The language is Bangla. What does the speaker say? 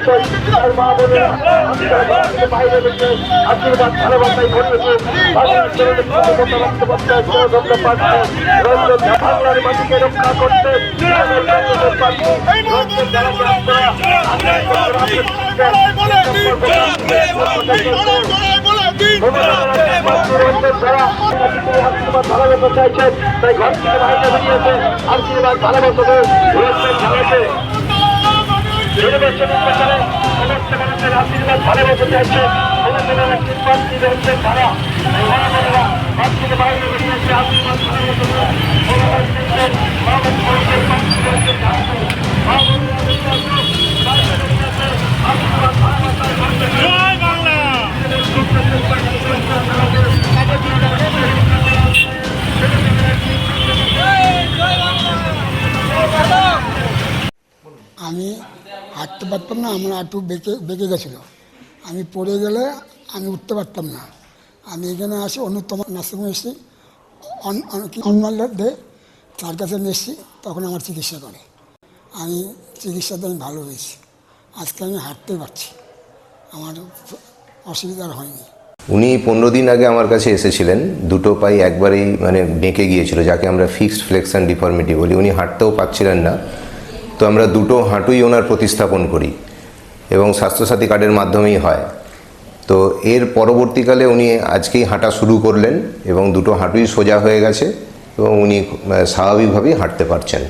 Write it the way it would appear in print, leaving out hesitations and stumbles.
অবশ্যই তার মা বলে বাইরে বেরিয়ে আশীর্বাদ ভালোবাসায় ঘটেছে বাংলার মাটিকে রক্ষা করতে ভালোবাসা চাইছেন তাই ঘর থেকে বাইরে বেরিয়েছে আশীর্বাদ ভালোবাসা খেলাতে আশীর্বাদ ভালোবাসা চাইছে তারা ঘর থেকে বাইরে বেরিয়েছে আশীর্বাদ আমি হাঁটতে পারতাম না, আমার হাঁটু বেঁকে গেছিলো। আমি পড়ে গেলে আমি উঠতে পারতাম না। আমি এখানে আসি অন্যতম নার্সিংহোমে এসেছি, দে তার কাছে নিয়ে এসেছি, তখন আমার চিকিৎসা করে। আমি চিকিৎসাতে আমি ভালো হয়েছি, আজকে আমি হাঁটতে পারছি, আমার অসুবিধা হয়নি। উনি 15 দিন আগে আমার কাছে এসেছিলেন, দুটো পাই একবারেই মানে বেঁকে গিয়েছিল, যাকে আমরা ফিক্সড ফ্লেক্সন ডিফর্মিটি বলি। উনি হাঁটতেও পারছিলেন না, তো আমরা দুটো হাঁটুই ওনার প্রতিস্থাপন করি এবং স্বাস্থ্যসাথী কার্ডের মাধ্যমেই হয়। তো এর পরবর্তীকালে উনি আজকেই হাঁটা শুরু করলেন এবং দুটো হাঁটুই সোজা হয়ে গেছে এবং উনি স্বাভাবিকভাবেই হাঁটতে পারছেন।